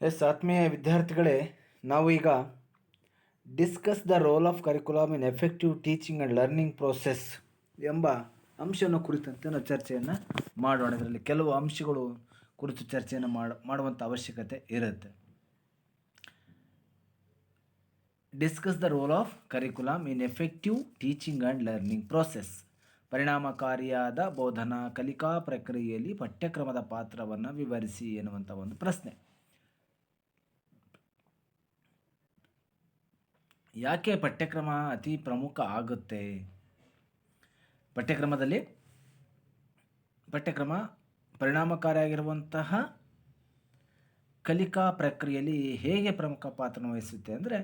S ಆತ್ಮೀಯ ವಿದ್ಯಾರ್ಥಿಗಳೇ, ನಾವು ಈಗ discuss the role of curriculum in effective teaching and learning process ಎಂಬ ಅಂಶವನ್ನು ಕುರಿತಂತೆ ನಾವು ಚರ್ಚೆಯನ್ನು ಮಾಡೋಣ. ಇದರಲ್ಲಿ ಕೆಲವು ಅಂಶಗಳು ಕುರಿತು ಚರ್ಚೆಯನ್ನು ಮಾಡುವಂಥ ಅವಶ್ಯಕತೆ ಇರುತ್ತೆ. Discuss the role of curriculum in effective teaching and learning process. ಪರಿಣಾಮಕಾರಿಯಾದ ಬೋಧನಾ ಕಲಿಕಾ ಪ್ರಕ್ರಿಯೆಯಲ್ಲಿ ಪಠ್ಯಕ್ರಮದ ಪಾತ್ರವನ್ನು ವಿವರಿಸಿ ಎನ್ನುವಂಥ ಒಂದು ಪ್ರಶ್ನೆ. ಯಾಕೆ ಪಠ್ಯಕ್ರಮ ಅತಿ ಪ್ರಮುಖ ಆಗುತ್ತೆ? ಪಠ್ಯಕ್ರಮ ಪರಿಣಾಮಕಾರಿಯಾಗಿರುವಂತಹ ಕಲಿಕಾ ಪ್ರಕ್ರಿಯೆಯಲ್ಲಿ ಹೇಗೆ ಪ್ರಮುಖ ಪಾತ್ರವನ್ನು ವಹಿಸುತ್ತೆ ಅಂದರೆ,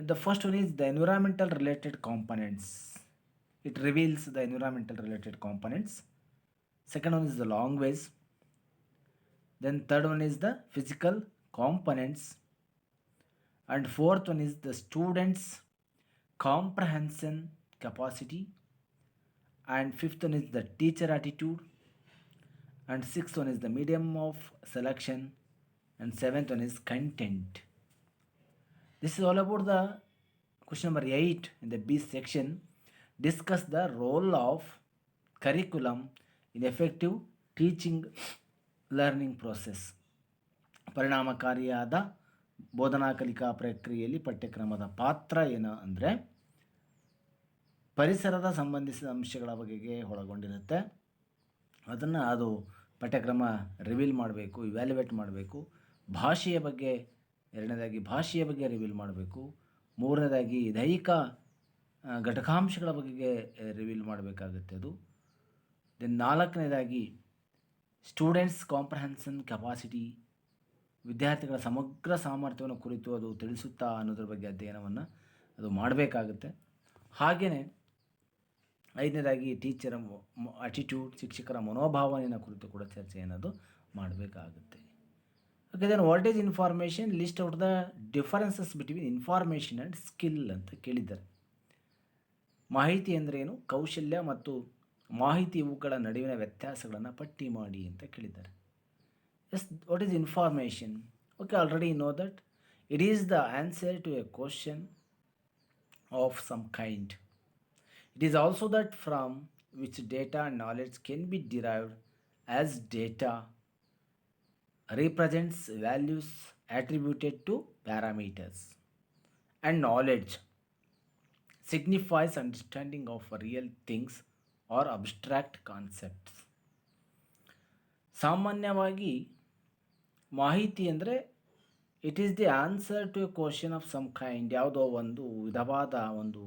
the first one is the environmental related components. It reveals the environmental related components. Second one is the language. Then third one is the physical components. And fourth one is the students' comprehension capacity. And fifth one is the teacher attitude. And sixth one is the medium of selection. And seventh one is content. This is all about the question number 8 in the B section. Discuss the role of curriculum in effective teaching learning process. ಪರಿಣಾಮಕಾರಿಯಾದ ಬೋಧನಾ ಕಲಿಕಾ ಪ್ರಕ್ರಿಯೆಯಲ್ಲಿ ಪಠ್ಯಕ್ರಮದ ಪಾತ್ರ ಏನು ಅಂದರೆ, ಪರಿಸರದ ಸಂಬಂಧಿಸಿದ ಅಂಶಗಳ ಬಗೆಗೆ ಒಳಗೊಂಡಿರುತ್ತೆ. ಅದು ಪಠ್ಯಕ್ರಮ ರಿವೀಲ್ ಮಾಡಬೇಕು, ಇವ್ಯಾಲ್ಯುವೇಟ್ ಮಾಡಬೇಕು. ಎರಡನೇದಾಗಿ ಭಾಷೆಯ ಬಗ್ಗೆ ರಿವೀಲ್ ಮಾಡಬೇಕು. ಮೂರನೇದಾಗಿ ದೈಹಿಕ ಘಟಕಾಂಶಗಳ ಬಗೆಗೆ ರಿವೀಲ್ ಮಾಡಬೇಕಾಗುತ್ತೆ ಅದು. ದೆನ್ ನಾಲ್ಕನೇದಾಗಿ ಸ್ಟೂಡೆಂಟ್ಸ್ ಕಾಂಪ್ರಹೆನ್ಷನ್ ಕೆಪಾಸಿಟಿ, ವಿದ್ಯಾರ್ಥಿಗಳ ಸಮಗ್ರ ಸಾಮರ್ಥ್ಯವನ್ನು ಕುರಿತು ಅದು ತಿಳಿಸುತ್ತಾ ಅನ್ನೋದ್ರ ಬಗ್ಗೆ ಅಧ್ಯಯನವನ್ನು ಅದು ಮಾಡಬೇಕಾಗುತ್ತೆ. ಹಾಗೆಯೇ ಐದನೇದಾಗಿ ಟೀಚರ್ ಅಟಿಟ್ಯೂಡ್, ಶಿಕ್ಷಕರ ಮನೋಭಾವನೆಯನ್ನು ಕುರಿತು ಕೂಡ ಚರ್ಚೆ ಅನ್ನೋದು ಮಾಡಬೇಕಾಗುತ್ತೆ. Okay, then what is information? List out the differences between information and skill ಅಂತ ಕೇಳಿದ್ದಾರೆ. ಮಾಹಿತಿ ಅಂದ್ರೇನು, ಕೌಶಲ್ಯ ಮತ್ತು ಮಾಹಿತಿ ಇವುಗಳ ನಡುವಿನ ವ್ಯತ್ಯಾಸಗಳನ್ನು ಪಟ್ಟಿ ಮಾಡಿ ಅಂತ ಕೇಳಿದ್ದಾರೆ. Yes, what is information? Okay, already you know that it is the answer to a question of some kind. It is also that from which data and knowledge can be derived, as data represents values attributed to parameters, and knowledge signifies understanding of real things or abstract concepts. ಸಾಮಾನ್ಯವಾಗಿ ಮಾಹಿತಿ ಅಂದರೆ it is the answer to a question of some kind. ಯಾವುದೋ ಒಂದು ವಿಧವಾದ ಒಂದು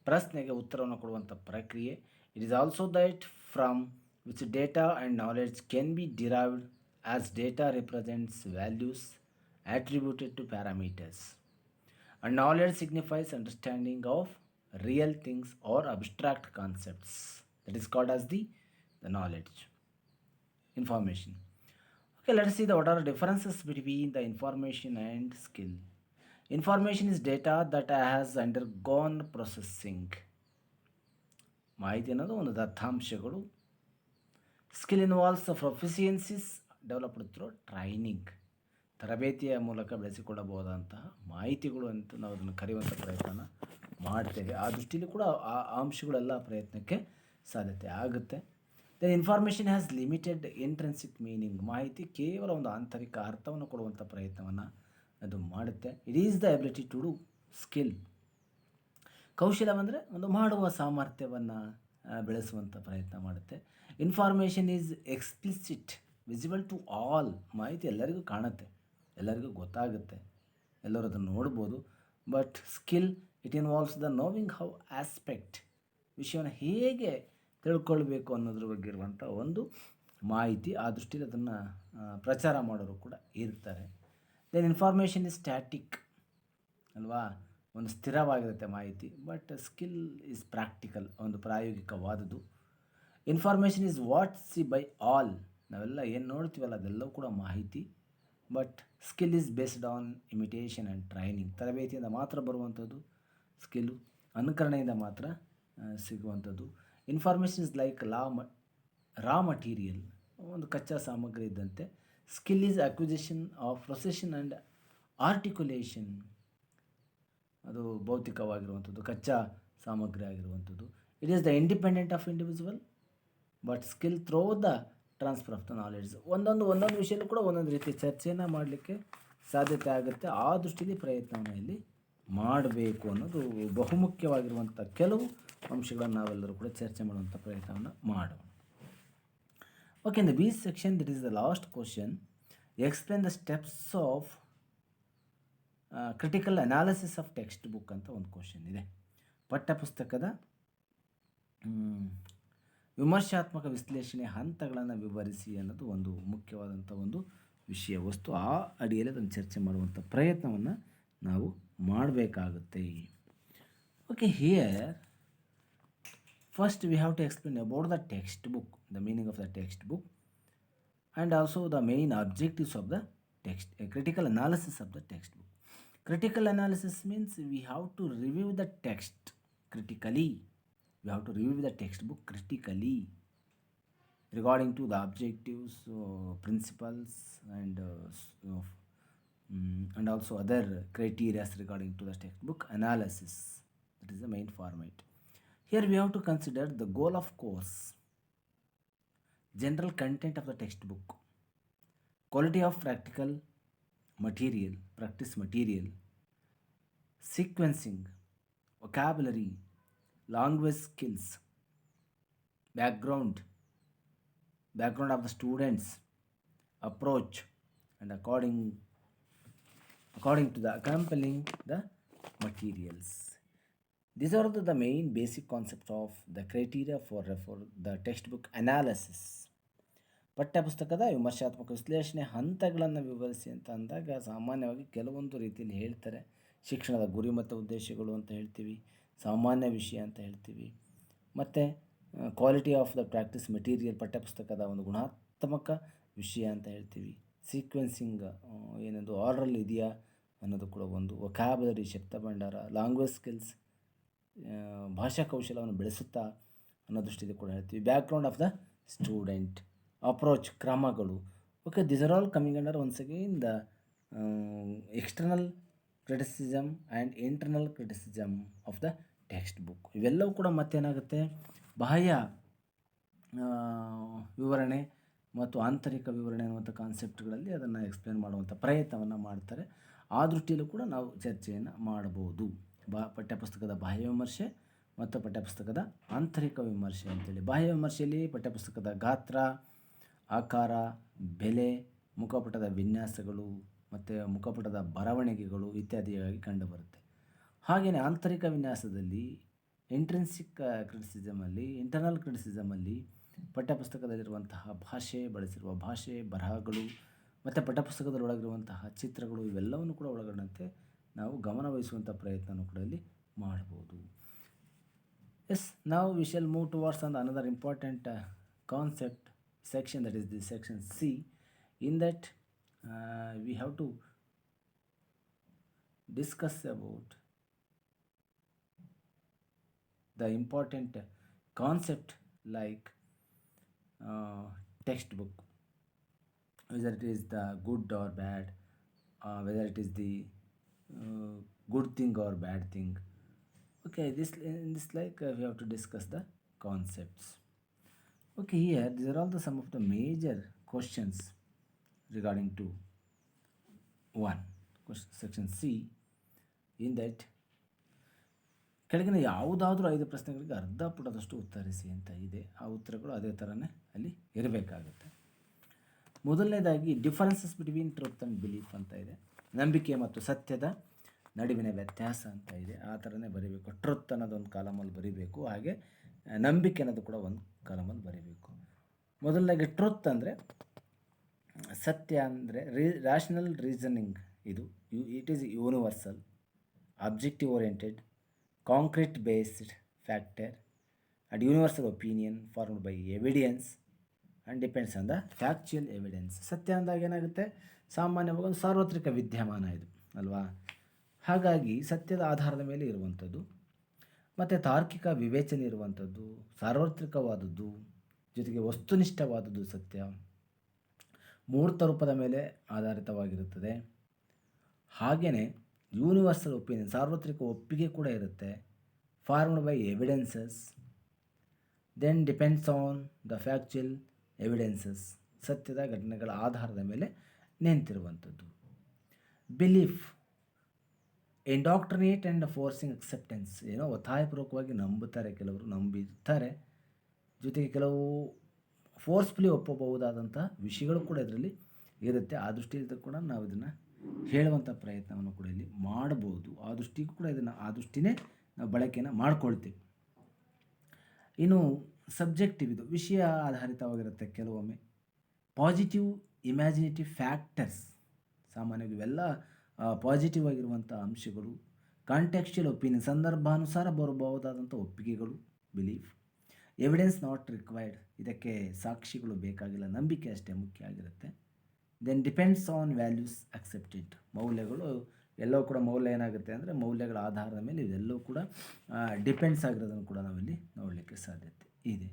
ಪ್ರಶ್ನೆಗೆ ಉತ್ತರವನ್ನು ಕೊಡುವಂಥ ಪ್ರಕ್ರಿಯೆ. It is also that from which data and knowledge can be derived, as data represents values attributed to parameters, and knowledge signifies understanding of real things or abstract concepts. That is called as the knowledge, information. Okay, let's see what are the differences between the information and skill. Information is data that has undergone processing. ಮಾಹಿತಿ ಅನ್ನೋದು ಒಂದು ದತ್ತಾಂಶಗಳು. Skill involves the proficiencies developed through training. ತರಬೇತಿಯ ಮೂಲಕ ಬೆಳೆಸಿಕೊಳ್ಳಬಹುದಂತಹ ಮಾಹಿತಿಗಳು ಅಂತ ನಾವು ಅದನ್ನು ಕರೆಯುವಂಥ ಪ್ರಯತ್ನ ಮಾಡ್ತೇವೆ. ಆ ದೃಷ್ಟಿಯಲ್ಲಿ ಕೂಡ ಆ ಅಂಶಗಳೆಲ್ಲ ಪ್ರಯತ್ನಕ್ಕೆ ಸಾಧ್ಯತೆ ಆಗುತ್ತೆ. Then information has limited intrinsic meaning. ಮಾಹಿತಿ ಕೇವಲ ಒಂದು ಆಂತರಿಕ ಅರ್ಥವನ್ನು ಕೊಡುವಂಥ ಪ್ರಯತ್ನವನ್ನು ಅದು ಮಾಡುತ್ತೆ. It is the ability to do skill. ಕೌಶಲ್ಯವಂದರೆ ಒಂದು ಮಾಡುವ ಸಾಮರ್ಥ್ಯವನ್ನು ಬೆಳೆಸುವಂಥ ಪ್ರಯತ್ನ ಮಾಡುತ್ತೆ. Information is explicit, visible to all. ಮಾಹಿತಿ ಎಲ್ಲರಿಗೂ ಕಾಣುತ್ತೆ, ಎಲ್ಲರಿಗೂ ಗೊತ್ತಾಗುತ್ತೆ, ಎಲ್ಲರೂ ಅದನ್ನು ನೋಡ್ಬೋದು. But skill it involves the knowing how aspect. ವಿಷಯವನ್ನು ಹೇಗೆ ತಿಳ್ಕೊಳ್ಬೇಕು ಅನ್ನೋದ್ರ ಬಗ್ಗೆ ಇರುವಂಥ ಒಂದು ಮಾಹಿತಿ. ಆ ದೃಷ್ಟಿಯಲ್ಲಿ ಅದನ್ನು ಪ್ರಚಾರ ಮಾಡೋರು ಕೂಡ ಇರ್ತಾರೆ. ದೆನ್ ಇನ್ಫಾರ್ಮೇಷನ್ ಇಸ್ ಸ್ಟ್ಯಾಟಿಕ್ ಅಲ್ವಾ, ಒಂದು ಸ್ಥಿರವಾಗಿರುತ್ತೆ ಮಾಹಿತಿ. ಬಟ್ ಸ್ಕಿಲ್ ಈಸ್ ಪ್ರಾಕ್ಟಿಕಲ್, ಒಂದು ಪ್ರಾಯೋಗಿಕವಾದದ್ದು. Information is what see by all. ನಾವೆಲ್ಲ ಏನು ನೋಡ್ತೀವಲ್ಲ ಅದೆಲ್ಲವೂ ಕೂಡ ಮಾಹಿತಿ. But skill is based on imitation and training. ತರಬೇತಿಯಿಂದ ಮಾತ್ರ ಬರುವಂಥದ್ದು ಸ್ಕಿಲ್ಲು, ಅನುಕರಣೆಯಿಂದ ಮಾತ್ರ ಸಿಗುವಂಥದ್ದು. Information is like raw material, ಒಂದು ಕಚ್ಚಾ ಸಾಮಗ್ರಿ ಇದ್ದಂತೆ. Skill is acquisition of procession and articulation. ಅದು ಭೌತಿಕವಾಗಿರುವಂಥದ್ದು, ಕಚ್ಚಾ ಸಾಮಗ್ರಿ ಆಗಿರುವಂಥದ್ದು. It is the independent of individual but skill through the transfer of the knowledge. ಒಂದೊಂದು ವಿಷಯಲ್ಲೂ ಕೂಡ ಒಂದೊಂದು ರೀತಿ ಚರ್ಚೆಯನ್ನು ಮಾಡಲಿಕ್ಕೆ ಸಾಧ್ಯತೆ ಆಗುತ್ತೆ. ಆ ದೃಷ್ಟಿಯಲ್ಲಿ ಪ್ರಯತ್ನವನ್ನು ಇಲ್ಲಿ ಮಾಡಬೇಕು ಅನ್ನೋದು ಬಹುಮುಖ್ಯವಾಗಿರುವಂಥ ಕೆಲವು ಅಂಶಗಳನ್ನು ನಾವೆಲ್ಲರೂ ಕೂಡ ಚರ್ಚೆ ಮಾಡುವಂಥ ಪ್ರಯತ್ನವನ್ನು ಮಾಡೋಣ. Okay, in the B section that is the last question. Explain the steps of critical analysis of text book ಅಂತ ಒಂದು ಕ್ವಶನ್ ಇದೆ. ಪಠ್ಯಪುಸ್ತಕದ ವಿಮರ್ಶಾತ್ಮಕ ವಿಶ್ಲೇಷಣೆ ಹಂತಗಳನ್ನು ವಿವರಿಸಿ ಅನ್ನೋದು ಒಂದು ಮುಖ್ಯವಾದಂಥ ಒಂದು ವಿಷಯ ವಸ್ತು. ಆ ಅಡಿಯಲ್ಲಿ ಅದನ್ನು ಚರ್ಚೆ ಮಾಡುವಂಥ ಪ್ರಯತ್ನವನ್ನು ನಾವು ಮಾಡಬೇಕಾಗುತ್ತೆ. Okay, here first we have to explain about the text book, the meaning of the text book and also the main objectives of the text, a critical analysis of the textbook. Critical analysis means we have to review the text critically. We have to review the textbook critically regarding to the objectives, principles, and also other criteria regarding to the textbook analysis. That is the main format. Here we have to consider the goal of course, general content of the textbook, quality of practical material, practice material, sequencing, vocabulary, language skills, background of the students, approach, and according to the accompanying the materials. These are the main basic concepts of the criteria for the textbook analysis. ಪಠ್ಯಪುಸ್ತಕದ ವಿಮರ್ಶಾತ್ಮಕ ವಿಶ್ಲೇಷಣೆ ಹಂತಗಳನ್ನು ವಿವರಿಸಿ ಅಂತ ಅಂದಾಗ ಸಾಮಾನ್ಯವಾಗಿ ಕೆಲವೊಂದು ರೀತಿಯಲ್ಲಿ ಹೇಳ್ತಾರೆ. ಶಿಕ್ಷಣದ ಗುರಿ ಮತ್ತು ಉದ್ದೇಶಗಳು ಅಂತ ಹೇಳ್ತೀವಿ, ಸಾಮಾನ್ಯ ವಿಷಯ ಅಂತ ಹೇಳ್ತೀವಿ, ಮತ್ತು quality of the practice material, ಪಠ್ಯಪುಸ್ತಕದ ಒಂದು ಗುಣಾತ್ಮಕ ವಿಷಯ ಅಂತ ಹೇಳ್ತೀವಿ. ಸೀಕ್ವೆನ್ಸಿಂಗ್ ಏನೆಂದು ಆರ್ಡ್ರಲ್ಲಿ ಇದೆಯಾ ಅನ್ನೋದು ಕೂಡ ಒಂದು. ವೊಕ್ಯಾಬುಲರಿ ಶಬ್ದ ಭಂಡಾರ, ಲ್ಯಾಂಗ್ವೇಜ್ ಸ್ಕಿಲ್ಸ್ ಭಾಷಾ ಕೌಶಲವನ್ನು ಬೆಳೆಸುತ್ತಾ ಅನ್ನೋ ದೃಷ್ಟಿಯಲ್ಲಿ ಕೂಡ ಹೇಳ್ತೀವಿ. Background of the student, approach ಕ್ರಮಗಳು. Okay, these are all coming under once again the external criticism and internal criticism of the text book. ಇವೆಲ್ಲವೂ ಕೂಡ ಮತ್ತೇನಾಗುತ್ತೆ, ಬಾಹ್ಯ ವಿವರಣೆ ಮತ್ತು ಆಂತರಿಕ ವಿವರಣೆ ಅನ್ನುವಂಥ ಕಾನ್ಸೆಪ್ಟ್ಗಳಲ್ಲಿ ಅದನ್ನು ಎಕ್ಸ್ಪ್ಲೇನ್ ಮಾಡುವಂಥ ಪ್ರಯತ್ನವನ್ನು ಮಾಡ್ತಾರೆ. ಆ ದೃಷ್ಟಿಯಲ್ಲೂ ಕೂಡ ನಾವು ಚರ್ಚೆಯನ್ನು ಮಾಡಬಹುದು. ಪಠ್ಯಪುಸ್ತಕದ ಬಾಹ್ಯ ವಿಮರ್ಶೆ ಮತ್ತು ಪಠ್ಯಪುಸ್ತಕದ ಆಂತರಿಕ ವಿಮರ್ಶೆ ಅಂತೇಳಿ. ಬಾಹ್ಯ ವಿಮರ್ಶೆಯಲ್ಲಿ ಪಠ್ಯಪುಸ್ತಕದ ಗಾತ್ರ, ಆಕಾರ, ಬೆಲೆ, ಮುಖಪುಟದ ವಿನ್ಯಾಸಗಳು ಮತ್ತು ಮುಖಪುಟದ ಬರವಣಿಗೆಗಳು ಇತ್ಯಾದಿಯಾಗಿ ಕಂಡುಬರುತ್ತೆ. ಹಾಗೆಯೇ ಆಂತರಿಕ ವಿನ್ಯಾಸದಲ್ಲಿ ಇಂಟ್ರೆನ್ಸಿಕ್ ಕ್ರಿಟಿಸಿಸಮಲ್ಲಿ, ಇಂಟರ್ನಲ್ ಕ್ರಿಟಿಸಿಸಮಲ್ಲಿ ಪಠ್ಯಪುಸ್ತಕದಲ್ಲಿರುವಂತಹ ಭಾಷೆ, ಬಳಸಿರುವ ಭಾಷೆ, ಬರಹಗಳು ಮತ್ತು ಪಠ್ಯಪುಸ್ತಕದಲ್ಲೊಳಗಿರುವಂತಹ ಚಿತ್ರಗಳು ಇವೆಲ್ಲವನ್ನು ಕೂಡ ಒಳಗೊಂಡಂತೆ ನಾವು ಗಮನವಹಿಸುವಂಥ ಪ್ರಯತ್ನವನ್ನು ಕೂಡ ಇಲ್ಲಿ ಮಾಡ್ಬೋದು. ಎಸ್, ನಾವು we shall move towards on another important concept section, that is the section C. In that we have to discuss about the important concept like textbook, whether it is the good or bad, whether it is the good thing or bad thing. Okay, in this we have to discuss the concepts. Okay, here these are all some of the major questions regarding to section C. In that ಕೆಳಗಿನ ಯಾವುದಾದ್ರೂ 5 ಪ್ರಶ್ನೆಗಳಿಗೆ ಅರ್ಧ ಪುಟದಷ್ಟು ಉತ್ತರಿಸಿ ಅಂತ ಇದೆ. ಆ ಉತ್ತರಗಳು ಅದೇ ಥರನೇ ಅಲ್ಲಿ ಇರಬೇಕಾಗುತ್ತೆ. ಮೊದಲನೇದಾಗಿ differences between truth and belief ಅಂತ ಇದೆ. ನಂಬಿಕೆ ಮತ್ತು ಸತ್ಯದ ನಡುವಿನ ವ್ಯತ್ಯಾಸ ಅಂತ ಇದೆ. ಆ ಥರನೇ ಬರೀಬೇಕು. ಟ್ರುತ್ ಅನ್ನೋದೊಂದು ಕಾಲಮಲ್ಲಿ ಬರೀಬೇಕು, ಹಾಗೆ ನಂಬಿಕೆ ಅನ್ನೋದು ಕೂಡ ಒಂದು ಕಾಲಮಲ್ಲಿ ಬರೀಬೇಕು. ಮೊದಲನೇಗೆ ಟ್ರುತ್ ಅಂದರೆ ಸತ್ಯ ಅಂದರೆ ರ್ಯಾಷನಲ್ ರೀಸನಿಂಗ್. ಇದು it is universal, objective oriented, concrete based factor and universal opinion formed by evidence and depends on the factual evidence. ಸತ್ಯ ಅಂದಾಗ ಏನಾಗುತ್ತೆ, ಸಾಮಾನ್ಯವಾಗಿ ಒಂದು ಸಾರ್ವತ್ರಿಕ ವಿದ್ಯಮಾನ ಇದು ಅಲ್ವಾ. ಹಾಗಾಗಿ ಸತ್ಯದ ಆಧಾರದ ಮೇಲೆ ಇರುವಂಥದ್ದು ಮತ್ತು ತಾರ್ಕಿಕ ವಿವೇಚನೆ ಇರುವಂಥದ್ದು, ಸಾರ್ವತ್ರಿಕವಾದದ್ದು, ಜೊತೆಗೆ ವಸ್ತುನಿಷ್ಠವಾದದ್ದು ಸತ್ಯ. ಮೂರ್ತ ರೂಪದ ಮೇಲೆ ಆಧಾರಿತವಾಗಿರುತ್ತದೆ. ಹಾಗೆಯೇ ಯೂನಿವರ್ಸಲ್ ಒಪಿನಿಯನ್, ಸಾರ್ವತ್ರಿಕ ಒಪ್ಪಿಗೆ ಕೂಡ ಇರುತ್ತೆ. Formed by evidences, then depends on the factual evidences, ಸತ್ಯದ ಘಟನೆಗಳ ಆಧಾರದ ಮೇಲೆ ನಿಂತಿರುವಂಥದ್ದು. Belief, indoctrinate and forcing acceptance, ಏನೋ ಒತ್ತಾಯಪೂರ್ವಕವಾಗಿ ನಂಬುತ್ತಾರೆ, ಕೆಲವರು ನಂಬಿರ್ತಾರೆ, ಜೊತೆಗೆ ಕೆಲವು ಫೋರ್ಸ್ಫುಲಿ ಒಪ್ಪಬಹುದಾದಂಥ ವಿಷಯಗಳು ಕೂಡ ಇದರಲ್ಲಿ ಇರುತ್ತೆ. ಆ ದೃಷ್ಟಿಯಿಂದ ಕೂಡ ನಾವು ಇದನ್ನು ಹೇಳುವಂಥ ಪ್ರಯತ್ನವನ್ನು ಕೂಡ ಇಲ್ಲಿ ಮಾಡ್ಬೋದು. ಆ ದೃಷ್ಟಿಗೂ ಕೂಡ ಇದನ್ನು ಆ ದೃಷ್ಟಿನೇ ನಾವು ಬಳಕೆಯನ್ನು ಮಾಡ್ಕೊಳ್ತೀವಿ. ಇನ್ನು ಸಬ್ಜೆಕ್ಟಿವ್, ಇದು ವಿಷಯ ಆಧಾರಿತವಾಗಿರುತ್ತೆ. ಕೆಲವೊಮ್ಮೆ ಪಾಸಿಟಿವ್ ಇಮ್ಯಾಜಿನೇಟಿವ್ ಫ್ಯಾಕ್ಟರ್ಸ್, ಸಾಮಾನ್ಯವಾಗಿ ಇವೆಲ್ಲ ಪಾಸಿಟಿವ್ ಆಗಿರುವಂಥ ಅಂಶಗಳು. ಕಾಂಟೆಕ್ಸ್ಚುಯಲ್ ಒಪಿನಿಯನ್, ಸಂದರ್ಭಾನುಸಾರ ಬರಬಹುದಾದಂಥ ಒಪ್ಪಿಗೆಗಳು. ಬಿಲೀಫ್, ಎವಿಡೆನ್ಸ್ ನಾಟ್ ರಿಕ್ವೈರ್ಡ್, ಇದಕ್ಕೆ ಸಾಕ್ಷಿಗಳು ಬೇಕಾಗಿಲ್ಲ, ನಂಬಿಕೆ ಅಷ್ಟೇ ಮುಖ್ಯ ಆಗಿರುತ್ತೆ. Then depends on values accepted, ಮೌಲ್ಯಗಳು ಎಲ್ಲವೂ ಕೂಡ ಮೌಲ್ಯ ಏನಾಗುತ್ತೆ ಅಂದರೆ ಮೌಲ್ಯಗಳ ಆಧಾರದ ಮೇಲೆ ಇದೆಲ್ಲವೂ ಕೂಡ ಡಿಪೆಂಡ್ಸ್ ಆಗಿರೋದನ್ನು ಕೂಡ ನಾವಿಲ್ಲಿ ನೋಡಲಿಕ್ಕೆ ಸಾಧ್ಯತೆ ಇದೆ.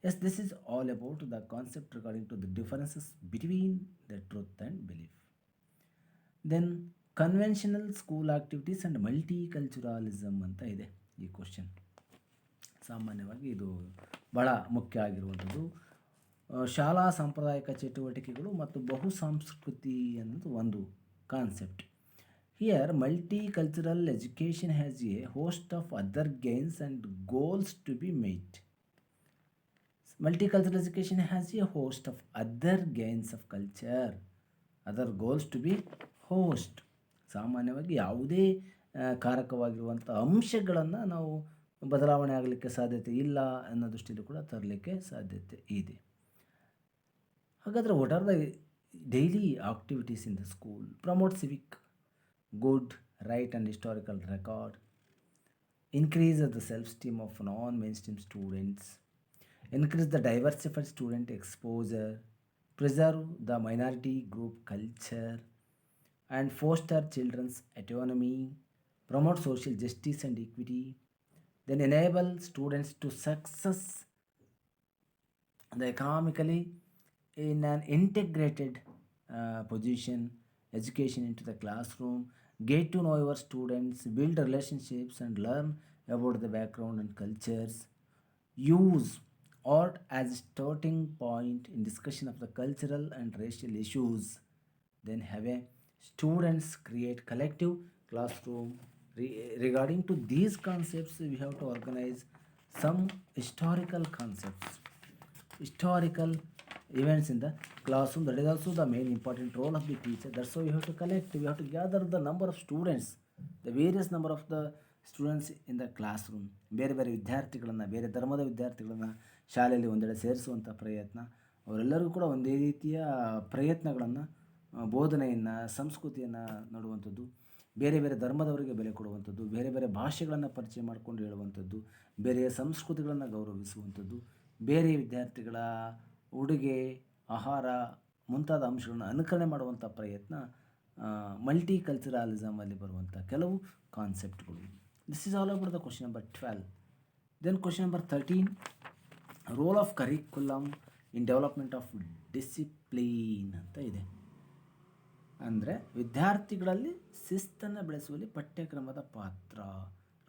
Yes, this is all about the concept regarding to the differences between the truth and belief. Then conventional school activities and multiculturalism ಅಂತ ಇದೆ ಈ ಕ್ವಶನ್. ಸಾಮಾನ್ಯವಾಗಿ ಇದು ಬಹಳ ಮುಖ್ಯ ಆಗಿರುವಂಥದ್ದು. ಶಾಲಾ ಸಾಂಪ್ರದಾಯಿಕ ಚಟುವಟಿಕೆಗಳು ಮತ್ತು ಬಹುಸಂಸ್ಕೃತಿ ಅನ್ನೋದು ಒಂದು concept. Here multicultural education has a host of other gains and goals to be met. Multicultural education has a host of other gains of culture, other goals to be host. ಸಾಮಾನ್ಯವಾಗಿ ಯಾವುದೇ ಕಾರಕವಾಗಿರುವಂಥ ಅಂಶಗಳನ್ನು ನಾವು ಬದಲಾವಣೆ ಆಗಲಿಕ್ಕೆ ಸಾಧ್ಯತೆ ಇಲ್ಲ ಅನ್ನೋ ದೃಷ್ಟಿಯಲ್ಲಿ ಕೂಡ ತರಲಿಕ್ಕೆ ಸಾಧ್ಯತೆ ಇದೆ. ಹಾಗಾದರೆ what are the daily activities in the school? Promote Civic good, right and historical record, increase the self steam of non main stream students, increase the diversified student exposure, preserve the minority group culture, and foster children's autonomy, promote social justice and equity, then enable students to success the economically in an integrated position, education into the classroom, get to know your students, build relationships and learn about the background and cultures, use art as a starting point in discussion of the cultural and racial issues, then have a students create collective classroom. Regarding to these concepts, we have to organize some historical concepts, historical events in the classroom. That is also the main important role of the teacher. That's why we have to collect, we have to gather the number of students, the various number of the students in the class room. ಬೇರೆ ಬೇರೆ ವಿದ್ಯಾರ್ಥಿಗಳನ್ನು, ಬೇರೆ ಧರ್ಮದ ವಿದ್ಯಾರ್ಥಿಗಳನ್ನು ಶಾಲೆಯಲ್ಲಿ ಒಂದೆಡೆ ಸೇರಿಸುವಂಥ ಪ್ರಯತ್ನ, ಅವರೆಲ್ಲರಿಗೂ ಕೂಡ ಒಂದೇ ರೀತಿಯ ಪ್ರಯತ್ನಗಳನ್ನು, ಬೋಧನೆಯನ್ನು, ಸಂಸ್ಕೃತಿಯನ್ನು ನೋಡುವಂಥದ್ದು, ಬೇರೆ ಬೇರೆ ಧರ್ಮದವರಿಗೆ ಬೆಲೆ ಕೊಡುವಂಥದ್ದು, ಬೇರೆ ಬೇರೆ ಭಾಷೆಗಳನ್ನು ಪರಿಚಯ ಮಾಡಿಕೊಂಡು ಹೇಳುವಂಥದ್ದು, ಬೇರೆಯ ಸಂಸ್ಕೃತಿಗಳನ್ನು ಗೌರವಿಸುವಂಥದ್ದು, ಬೇರೆ ವಿದ್ಯಾರ್ಥಿಗಳ ಉಡುಗೆ, ಆಹಾರ ಮುಂತಾದ ಅಂಶಗಳನ್ನು ಅನುಕರಣೆ ಮಾಡುವಂಥ ಪ್ರಯತ್ನ ಮಲ್ಟಿ ಕಲ್ಚರಲಿಸಮಲ್ಲಿ ಬರುವಂಥ ಕೆಲವು ಕಾನ್ಸೆಪ್ಟ್ಗಳು. This is all about the question number 12. Then question number 13, role of curriculum in development of discipline ಅಂತ ಇದೆ. ಅಂದರೆ ವಿದ್ಯಾರ್ಥಿಗಳಲ್ಲಿ ಶಿಸ್ತನ್ನು ಬೆಳೆಸುವಲ್ಲಿ ಪಠ್ಯಕ್ರಮದ ಪಾತ್ರ.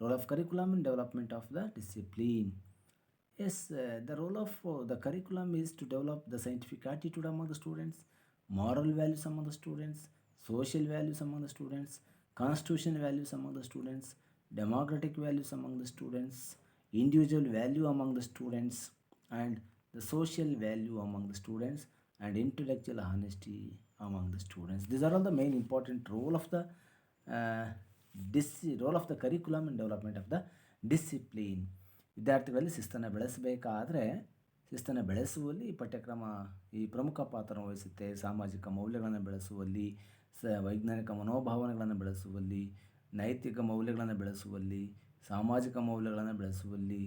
Role of curriculum in development of the discipline. Yes, the role of the curriculum is to develop the scientific attitude among the students, moral values among the students, social values among the students, constitutional values among the students, democratic values among the students, individual value among the students, and the social value among the students, and intellectual honesty among the students. These are all the main important role of the curriculum and development of the discipline. ವಿದ್ಯಾರ್ಥಿಗಳಲ್ಲಿ ಶಿಸ್ತನ್ನು ಬೆಳೆಸಬೇಕಾದರೆ ಶಿಸ್ತನ್ನು ಬೆಳೆಸುವಲ್ಲಿ ಪಠ್ಯಕ್ರಮ ಈ ಪ್ರಮುಖ ಪಾತ್ರ ವಹಿಸುತ್ತೆ. ಸಾಮಾಜಿಕ ಮೌಲ್ಯಗಳನ್ನು ಬೆಳೆಸುವಲ್ಲಿ, ವೈಜ್ಞಾನಿಕ ಮನೋಭಾವನೆಗಳನ್ನು ಬೆಳೆಸುವಲ್ಲಿ, ನೈತಿಕ ಮೌಲ್ಯಗಳನ್ನು ಬೆಳೆಸುವಲ್ಲಿ, ಸಾಮಾಜಿಕ ಮೌಲ್ಯಗಳನ್ನು ಬೆಳೆಸುವಲ್ಲಿ,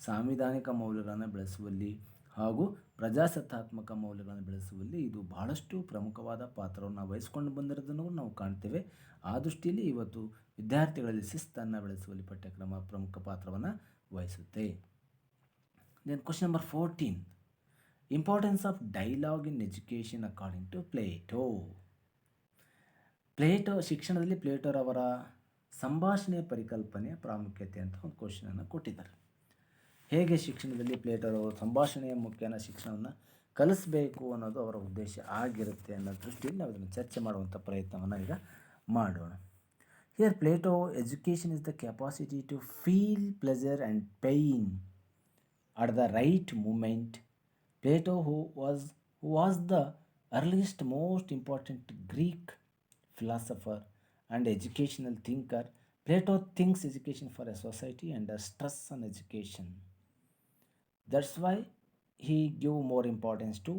ಸಾಂವಿಧಾನಿಕ ಮೌಲ್ಯಗಳನ್ನು ಬೆಳೆಸುವಲ್ಲಿ ಹಾಗೂ ಪ್ರಜಾಸತ್ತಾತ್ಮಕ ಮೌಲ್ಯಗಳನ್ನು ಬೆಳೆಸುವಲ್ಲಿ ಇದು ಬಹಳಷ್ಟು ಪ್ರಮುಖವಾದ ಪಾತ್ರವನ್ನು ವಹಿಸಿಕೊಂಡು ಬಂದಿರೋದನ್ನು ನಾವು ಕಾಣ್ತೇವೆ. ಆ ದೃಷ್ಟಿಯಲ್ಲಿ ಇವತ್ತು ವಿದ್ಯಾರ್ಥಿಗಳಲ್ಲಿ ಶಿಸ್ತನ್ನು ಬೆಳೆಸುವಲ್ಲಿ ಪಠ್ಯಕ್ರಮ ಪ್ರಮುಖ ಪಾತ್ರವನ್ನು ವಹಿಸುತ್ತೆ. Then question number 14, importance of dialogue in education according to Plato. ಶಿಕ್ಷಣದಲ್ಲಿ ಪ್ಲೇಟೋರವರ ಸಂಭಾಷಣೆಯ ಪರಿಕಲ್ಪನೆಯ ಪ್ರಾಮುಖ್ಯತೆ ಅಂತ ಒಂದು ಕ್ವಶನನ್ನು ಕೊಟ್ಟಿದ್ದಾರೆ. ಹೇಗೆ ಶಿಕ್ಷಣದಲ್ಲಿ ಪ್ಲೇಟೋರವರು ಸಂಭಾಷಣೆಯ ಮುಖೇನ ಶಿಕ್ಷಣವನ್ನು ಕಲಿಸಬೇಕು ಅನ್ನೋದು ಅವರ ಉದ್ದೇಶ ಆಗಿರುತ್ತೆ ಅನ್ನೋ ದೃಷ್ಟಿಯಲ್ಲಿ ನಾವು ಅದನ್ನು ಚರ್ಚೆ ಮಾಡುವಂಥ ಪ್ರಯತ್ನವನ್ನು ಈಗ ಮಾಡೋಣ. Here Plato education is the capacity to feel pleasure and pain at the right moment. Plato, who was the earliest, most important Greek philosopher and educational thinker, Plato thinks education for a society and a stress on education. That's why he give more importance to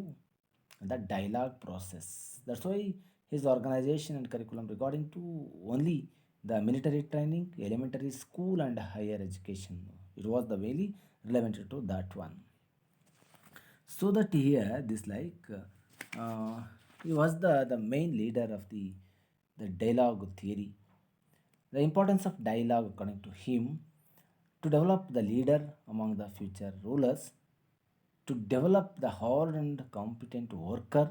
the dialogue process. That's why his organization and curriculum regarding to only the military training, elementary school and higher education. It was the very relevant to that one. So that here this he was the main leader of the dialogue theory. The importance of dialogue according to him, to develop the leader among the future rulers, to develop the hard and competent worker,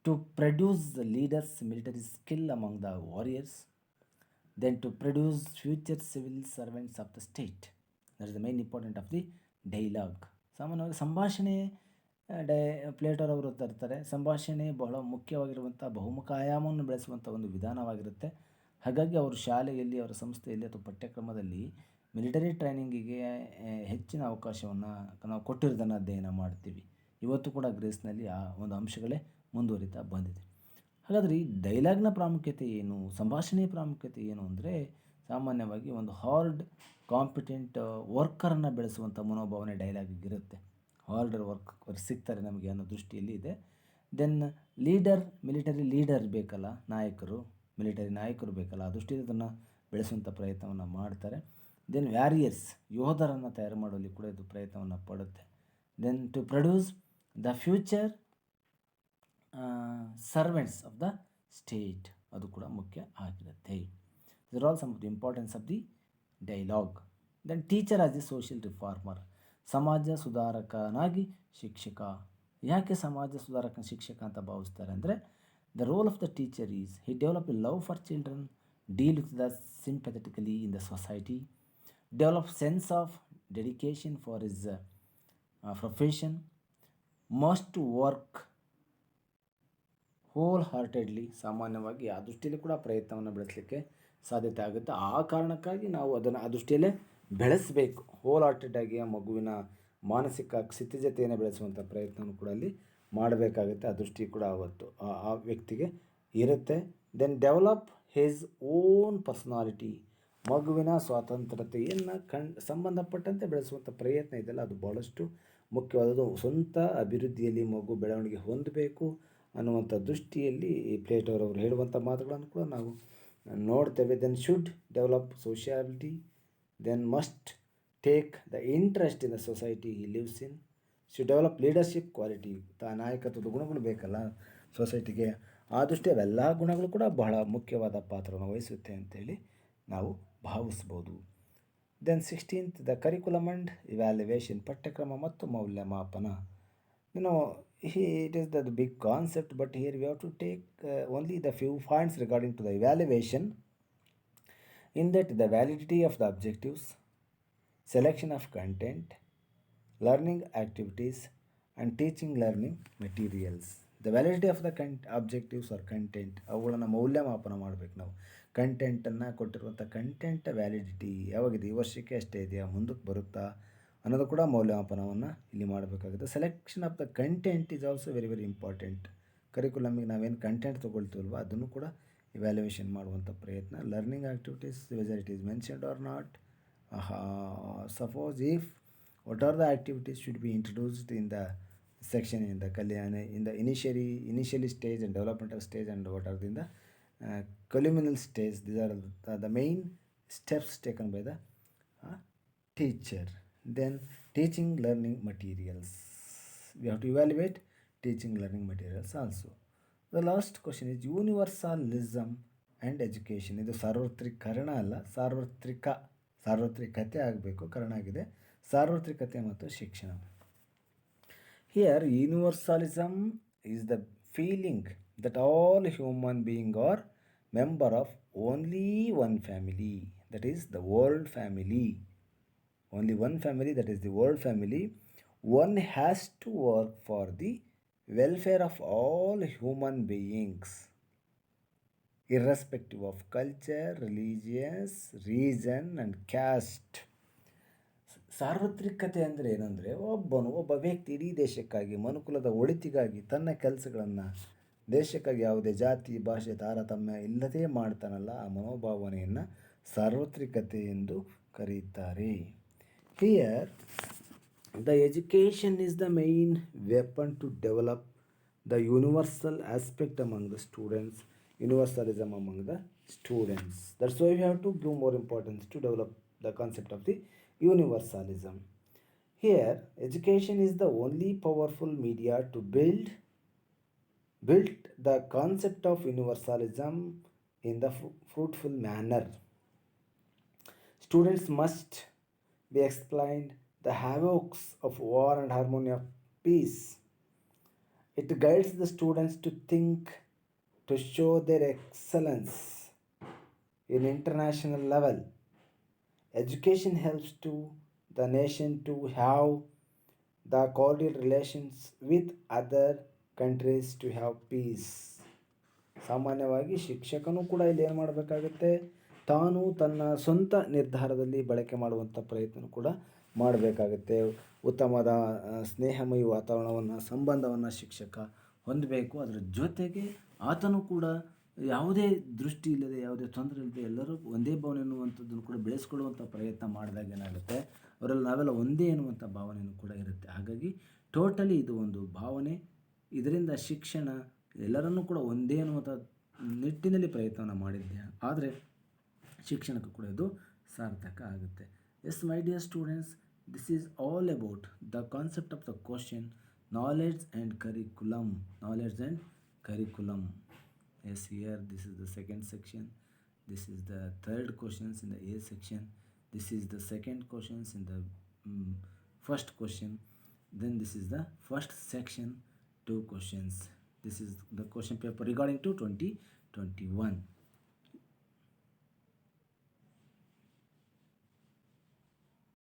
to produce the leaders military skill among the warriors, then to produce future civil servants of the state. That is the main important of the dialogue. ಸಾಮಾನ್ಯವಾಗಿ ಸಂಭಾಷಣೆ ಪ್ಲೇಟೋರವರು ತರ್ತಾರೆ. ಸಂಭಾಷಣೆ ಬಹಳ ಮುಖ್ಯವಾಗಿರುವಂಥ ಬಹುಮುಖ ಆಯಾಮವನ್ನು ಬೆಳೆಸುವಂಥ ಒಂದು ವಿಧಾನವಾಗಿರುತ್ತೆ. ಹಾಗಾಗಿ ಅವರು ಶಾಲೆಯಲ್ಲಿ, ಅವರ ಸಂಸ್ಥೆಯಲ್ಲಿ ಅಥವಾ ಪಠ್ಯಕ್ರಮದಲ್ಲಿ ಮಿಲಿಟರಿ ಟ್ರೈನಿಂಗಿಗೆ ಹೆಚ್ಚಿನ ಅವಕಾಶವನ್ನು ನಾವು ಕೊಟ್ಟಿರೋದನ್ನು ಅಧ್ಯಯನ ಮಾಡ್ತೀವಿ. ಇವತ್ತು ಕೂಡ ಗ್ರೀಸ್ನಲ್ಲಿ ಆ ಒಂದು ಅಂಶಗಳೇ ಮುಂದುವರಿತಾ ಬಂದಿದೆ. ಹಾಗಾದರೆ ಈ ಡೈಲಾಗ್ನ ಪ್ರಾಮುಖ್ಯತೆ ಏನು, ಸಂಭಾಷಣೆಯ ಪ್ರಾಮುಖ್ಯತೆ ಏನು ಅಂದರೆ, ಸಾಮಾನ್ಯವಾಗಿ ಒಂದು ಹಾರ್ಡ್ ಕಾಂಪಿಟೆಂಟ್ ವರ್ಕರನ್ನು ಬೆಳೆಸುವಂಥ ಮನೋಭಾವನೆ ಡೈಲಾಗಿಗೆ ಇರುತ್ತೆ. ಹಾರ್ಡ್ ವರ್ಕರ್ ಸಿಗ್ತಾರೆ ನಮಗೆ ಅನ್ನೋ ದೃಷ್ಟಿಯಲ್ಲಿ ಇದೆ. ದೆನ್ ಮಿಲಿಟರಿ ಲೀಡರ್ ಬೇಕಲ್ಲ, ಮಿಲಿಟರಿ ನಾಯಕರು ಬೇಕಲ್ಲ, ಆ ದೃಷ್ಟಿಯಲ್ಲಿ ಅದನ್ನು ಬೆಳೆಸುವಂಥ ಪ್ರಯತ್ನವನ್ನು ಮಾಡ್ತಾರೆ. ದೆನ್ ವ್ಯಾರಿಯರ್ಸ್, ಯೋಧರನ್ನು ತಯಾರು ಮಾಡುವಲ್ಲಿ ಕೂಡ ಇದು ಪ್ರಯತ್ನವನ್ನು ಪಡುತ್ತೆ. Then to produce the future servants of the state, ಅದು ಕೂಡ ಮುಖ್ಯ ಆಗಿರುತ್ತೆ. These are all some of the importance of the dialogue. Then teacher as a social reformer, ಸಮಾಜ ಸುಧಾರಕನಾಗಿ ಶಿಕ್ಷಕ. ಯಾಕೆ ಸಮಾಜ ಸುಧಾರಕ ಶಿಕ್ಷಕ ಅಂತ ಭಾವಿಸ್ತಾರೆ ಅಂದರೆ, the role of the teacher is he develop a love for children, deal with the sympathetically in the society, develop sense of dedication for his profession, must work wholeheartedly. ಸಾಮಾನ್ಯವಾಗಿ ಆ ದೃಷ್ಟಿಯಲ್ಲಿ ಕೂಡ ಪ್ರಯತ್ನವನ್ನು ಬೆಳೆಸಲಿಕ್ಕೆ ಸಾಧ್ಯತೆ ಆಗುತ್ತೆ. ಆ ಕಾರಣಕ್ಕಾಗಿ ನಾವು ಅದನ್ನು ಆ ದೃಷ್ಟಿಯಲ್ಲೇ ಬೆಳೆಸಬೇಕು. ಹೋಲ್ ಹಾರ್ಟೆಡಾಗಿ ಆ ಮಗುವಿನ ಮಾನಸಿಕ ಸ್ಥಿತಿಜತೆಯನ್ನು ಬೆಳೆಸುವಂಥ ಪ್ರಯತ್ನವನ್ನು ಕೂಡ ಅಲ್ಲಿ ಮಾಡಬೇಕಾಗುತ್ತೆ. ಆ ದೃಷ್ಟಿ ಕೂಡ ಅವತ್ತು ಆ ವ್ಯಕ್ತಿಗೆ ಇರುತ್ತೆ. Then develop his own personality, ಮಗುವಿನ ಸ್ವಾತಂತ್ರ್ಯತೆಯನ್ನು ಸಂಬಂಧಪಟ್ಟಂತೆ ಬೆಳೆಸುವಂಥ ಪ್ರಯತ್ನ ಇದೆಯಲ್ಲ, ಅದು ಭಾಳಷ್ಟು ಮುಖ್ಯವಾದದ್ದು. ಸ್ವಂತ ಅಭಿವೃದ್ಧಿಯಲ್ಲಿ ಮಗು ಬೆಳವಣಿಗೆ ಹೊಂದಬೇಕು ಅನ್ನುವಂಥ ದೃಷ್ಟಿಯಲ್ಲಿ ಈ ಪ್ಲೇಟೋರವರು ಹೇಳುವಂಥ ಮಾತುಗಳನ್ನು ಕೂಡ ನಾವು ನೋಡ್ತೇವೆ. Then should develop sociality, then must take the interest in the society he lives in, should develop leadership quality, ನಾಯಕತ್ವದ ಗುಣಗಳು ಬೇಕಲ್ಲ ಸೊಸೈಟಿಗೆ, ಆ ದೃಷ್ಟಿ ಅವೆಲ್ಲ ಗುಣಗಳು ಕೂಡ ಬಹಳ ಮುಖ್ಯವಾದ ಪಾತ್ರವನ್ನು ವಹಿಸುತ್ತೆ ಅಂತೇಳಿ ನಾವು ಭಾವಿಸ್ಬೋದು. Then 16th the curriculum and evaluation, ಪಠ್ಯಕ್ರಮ ಮತ್ತು ಮೌಲ್ಯಮಾಪನ. It is the big concept, but here we have to take only the few points regarding to the evaluation. In that, the validity of the objectives, selection of content, learning activities, and teaching learning materials. The validity of the objectives or content, ಅವುಗಳನ್ನು ಮೌಲ್ಯಮಾಪನ ಮಾಡಬೇಕು ನಾವು. ಕಂಟೆಂಟನ್ನು ಕೊಟ್ಟಿರುವಂಥ content validity ಯಾವಾಗಿದೆ, ಈ ವರ್ಷಕ್ಕೆ ಅಷ್ಟೇ ಇದೆಯಾ, ಮುಂದಕ್ಕೆ ಬರುತ್ತಾ ಅನ್ನೋದು ಕೂಡ ಮೌಲ್ಯಮಾಪನವನ್ನು ಇಲ್ಲಿ ಮಾಡಬೇಕಾಗುತ್ತೆ. Selection of the content is also very very important. ಕರಿಕ್ಯುಲಮಿಗೆ ನಾವೇನು ಕಂಟೆಂಟ್ ತೊಗೊಳ್ತೀವಲ್ವ ಅದನ್ನು ಕೂಡ ಇವ್ಯಾಲ್ಯುಯೇಷನ್ ಮಾಡುವಂಥ ಪ್ರಯತ್ನ. Learning activities whether it is mentioned or not, suppose if what are the activities should be introduced in the section in the initially stage and developmental stage, and what are in the culminal stage. These are the main steps taken by the teacher. Then teaching learning materials, we have to evaluate teaching learning materials also. The last question is universalism and education. ಇದು ಸಾರ್ವತ್ರಿಕರಣ ಅಲ್ಲ, ಸಾರ್ವತ್ರಿಕತೆ ಆಗಬೇಕು, ಕರಣ ಆಗಿದೆ, ಸಾರ್ವತ್ರಿಕತೆ ಮತ್ತು ಶಿಕ್ಷಣ. Here, universalism is the feeling that all human beings are member of only one family, that is the world family. Only one family, that is the world family. One has to work for the welfare of all human beings, irrespective of culture, religious, region, and caste. ಸಾರ್ವತ್ರಿಕತೆ ಅಂದರೆ ಏನಂದರೆ ಒಬ್ಬ ವ್ಯಕ್ತಿ ಇಡೀ ದೇಶಕ್ಕಾಗಿ ಮನುಕುಲದ ಒಳಿತಿಗಾಗಿ ತನ್ನ ಕೆಲಸಗಳನ್ನು ದೇಶಕ್ಕಾಗಿ ಯಾವುದೇ ಜಾತಿ ಭಾಷೆ ತಾರತಮ್ಯ ಇಲ್ಲದೇ ಮಾಡ್ತಾನಲ್ಲ, ಆ ಮನೋಭಾವನೆಯನ್ನು ಸಾರ್ವತ್ರಿಕತೆ ಎಂದು ಕರೆಯುತ್ತಾರೆ. Here the education is the main weapon to develop the universal aspect among the students, universalism among the students. That's why we have to give more importance to develop the concept of the universalism. Here, education is the only powerful media to build the concept of universalism in the fruitful manner. Students must be explained the havocs of war and harmony of peace. It guides the students to think, to show their excellence in international level. Education helps to the nation to have the cordial relations with other countries to have peace. ಸಾಮಾನ್ಯವಾಗಿ ಶಿಕ್ಷಕನು ಕೂಡ ಇಲ್ಲಿ ಏನು ಮಾಡಬೇಕಾಗುತ್ತೆ, ತಾನು ತನ್ನ ಸ್ವಂತ ನಿರ್ಧಾರದಲ್ಲಿ ಬಳಕೆ ಮಾಡುವಂಥ ಪ್ರಯತ್ನ ಕೂಡ ಮಾಡಬೇಕಾಗುತ್ತೆ. ಉತ್ತಮವಾದ ಸ್ನೇಹಮಯ ವಾತಾವರಣವನ್ನು ಸಂಬಂಧವನ್ನು ಶಿಕ್ಷಕ ಹೊಂದಬೇಕು. ಅದರ ಜೊತೆಗೆ ಆತನು ಕೂಡ ಯಾವುದೇ ದೃಷ್ಟಿ ಇಲ್ಲದೆ ಯಾವುದೇ ತೊಂದರೆ ಇಲ್ಲದೆ ಎಲ್ಲರೂ ಒಂದೇ ಭಾವನೆ ಎನ್ನುವಂಥದ್ದನ್ನು ಕೂಡ ಬೆಳೆಸ್ಕೊಳ್ಳುವಂಥ ಪ್ರಯತ್ನ ಮಾಡಿದಾಗ ಏನಾಗುತ್ತೆ, ಅವರಲ್ಲಿ ನಾವೆಲ್ಲ ಒಂದೇ ಎನ್ನುವಂಥ ಭಾವನೆಯೂ ಕೂಡ ಇರುತ್ತೆ. ಹಾಗಾಗಿ ಟೋಟಲಿ ಇದು ಒಂದು ಭಾವನೆ. ಇದರಿಂದ ಶಿಕ್ಷಣ ಎಲ್ಲರನ್ನೂ ಕೂಡ ಒಂದೇ ಅನ್ನುವಂಥ ನಿಟ್ಟಿನಲ್ಲಿ ಪ್ರಯತ್ನವನ್ನು ಮಾಡಿದ್ದೆ, ಆದರೆ ಶಿಕ್ಷಣಕ್ಕೂ ಕೂಡ ಇದು ಸಾರ್ಥಕ ಆಗುತ್ತೆ. Yes my dear students, this is all about the concept of the question knowledge and curriculum. Yes, here this is the second section, this is the third questions in the A section, this is the second questions in the first question, then this is the first section, 2 questions. This is the question paper regarding to 2021.